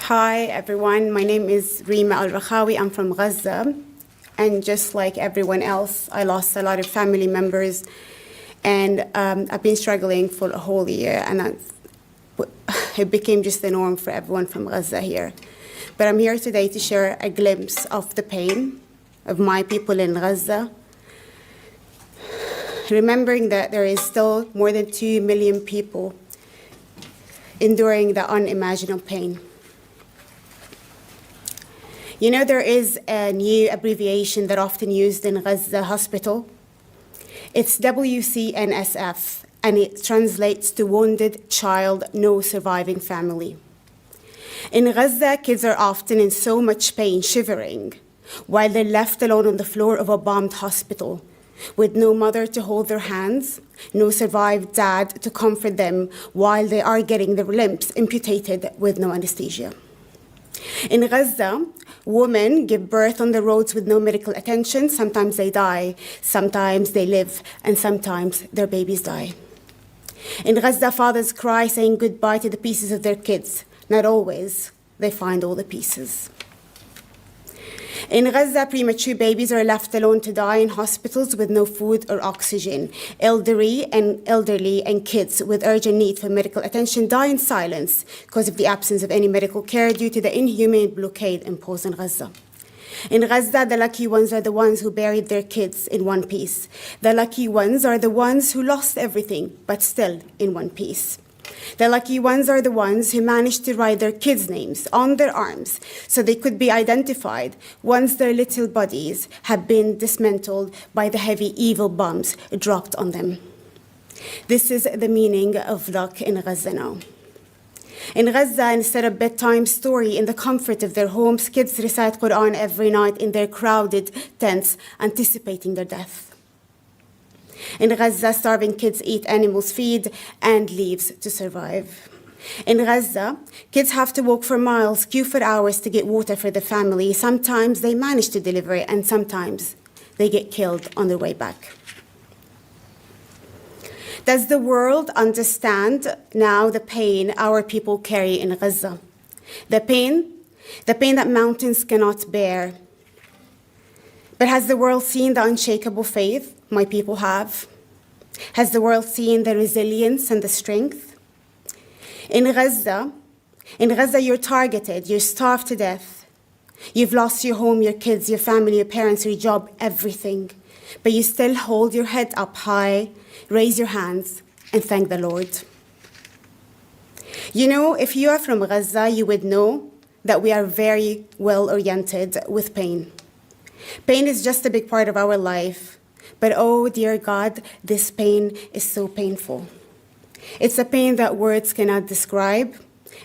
Hi everyone, my name is Reem al-Rakhawi. I'm from Gaza, and just like everyone else, I lost a lot of family members, and I've been struggling for a whole year, and it became just the norm for everyone from Gaza here. But I'm here today to share a glimpse of the pain of my people in Gaza, remembering that there is still more than 2 million people enduring the unimaginable pain. You know, there is a new abbreviation that often used in Gaza hospital. It's WCNSF, and it translates to Wounded Child, No Surviving Family. In Gaza, kids are often in so much pain, shivering, while they're left alone on the floor of a bombed hospital, with no mother to hold their hands, no survived dad to comfort them while they are getting their limbs amputated with no anesthesia. In Gaza, women give birth on the roads with no medical attention. Sometimes they die, sometimes they live, and sometimes their babies die. In Gaza, fathers cry saying goodbye to the pieces of their kids. Not always. They find all the pieces. In Gaza, premature babies are left alone to die in hospitals with no food or oxygen. Elderly and kids with urgent need for medical attention die in silence because of the absence of any medical care due to the inhumane blockade imposed on Gaza. In Gaza, the lucky ones are the ones who buried their kids in one piece. The lucky ones are the ones who lost everything, but still in one piece. The lucky ones are the ones who managed to write their kids' names on their arms so they could be identified once their little bodies have been dismantled by the heavy evil bombs dropped on them. This is the meaning of luck in Gaza now. In Gaza, instead of bedtime story in the comfort of their homes, kids recite Quran every night in their crowded tents, anticipating their death. In Gaza, starving kids eat animals' feed and leaves to survive. In Gaza, kids have to walk for miles, queue for hours to get water for their family. Sometimes they manage to deliver it, and sometimes they get killed on their way back. Does the world understand now the pain our people carry in Gaza? The pain that mountains cannot bear. But has the world seen the unshakable faith my people have? Has the world seen the resilience and the strength? In Gaza, you're targeted, you're starved to death. You've lost your home, your kids, your family, your parents, your job, everything. But you still hold your head up high, raise your hands, and thank the Lord. You know, if you are from Gaza, you would know that we are very well oriented with pain. Pain is just a big part of our life, but oh dear God, this pain is so painful. It's a pain that words cannot describe.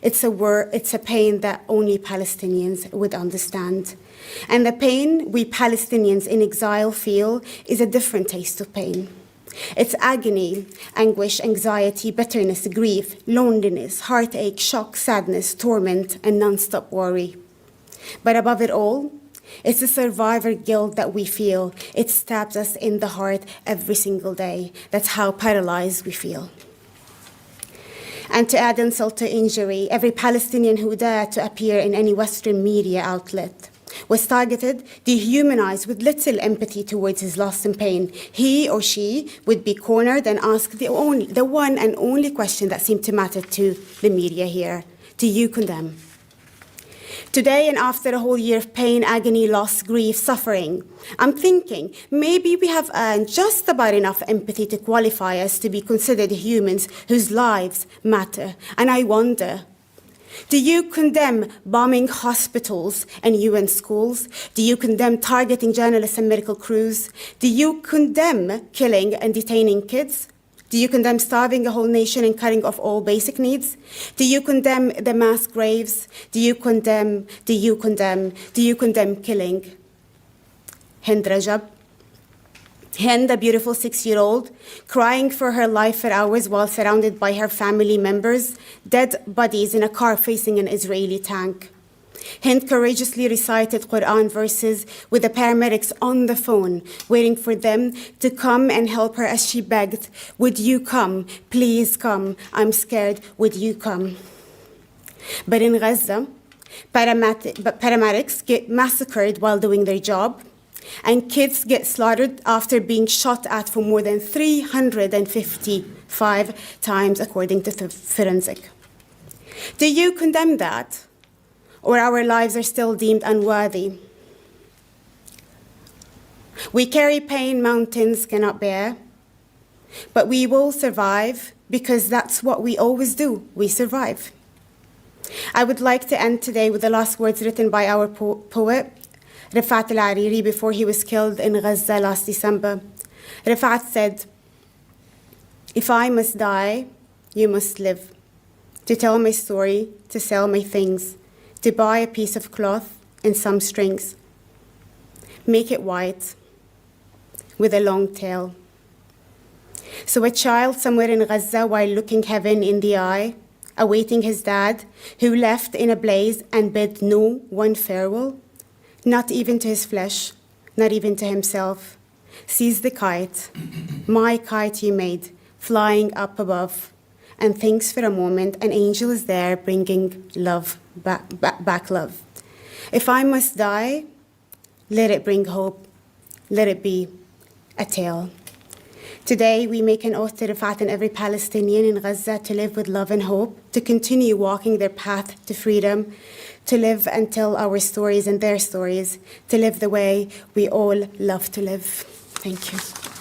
It's a pain that only Palestinians would understand. And the pain we Palestinians in exile feel is a different taste of pain. It's agony, anguish, anxiety, bitterness, grief, loneliness, heartache, shock, sadness, torment, and non-stop worry. But above it all, it's the survivor guilt that we feel. It stabs us in the heart every single day. That's how paralyzed we feel. And to add insult to injury, every Palestinian who dared to appear in any Western media outlet was targeted, dehumanized with little empathy towards his loss and pain. He or she would be cornered and asked the one and only question that seemed to matter to the media here. Do you condemn? Today, and after a whole year of pain, agony, loss, grief, suffering, I'm thinking maybe we have earned just about enough empathy to qualify us to be considered humans whose lives matter. And I wonder, do you condemn bombing hospitals and UN schools? Do you condemn targeting journalists and medical crews? Do you condemn killing and detaining kids? Do you condemn starving a whole nation and cutting off all basic needs? Do you condemn the mass graves? Do you condemn killing Hind Rajab? Hind, a beautiful 6-year-old, crying for her life for hours while surrounded by her family members, dead bodies in a car facing an Israeli tank. Hind courageously recited Quran verses with the paramedics on the phone, waiting for them to come and help her as she begged, "Would you come? Please come. I'm scared. Would you come?" But in Gaza, Paramedics get massacred while doing their job, and kids get slaughtered after being shot at for more than 355 times, according to the forensic. Do you condemn that, or our lives are still deemed unworthy? We carry pain mountains cannot bear, but we will survive because that's what we always do. We survive. I would like to end today with the last words written by our poet, Rifat al-Hariri, before he was killed in Gaza last December. Rifat said, "If I must die, you must live. To tell my story, to sell my things, to buy a piece of cloth and some strings. Make it white with a long tail." So a child somewhere in Gaza, while looking heaven in the eye, awaiting his dad, who left in a blaze and bid no one farewell, not even to his flesh, not even to himself, sees the kite, my kite you made, flying up above, and thinks for a moment an angel is there bringing love, back love. If I must die, let it bring hope, let it be a tale. Today, we make an oath to Rifat and every Palestinian in Gaza to live with love and hope, to continue walking their path to freedom, to live and tell our stories and their stories, to live the way we all love to live. Thank you.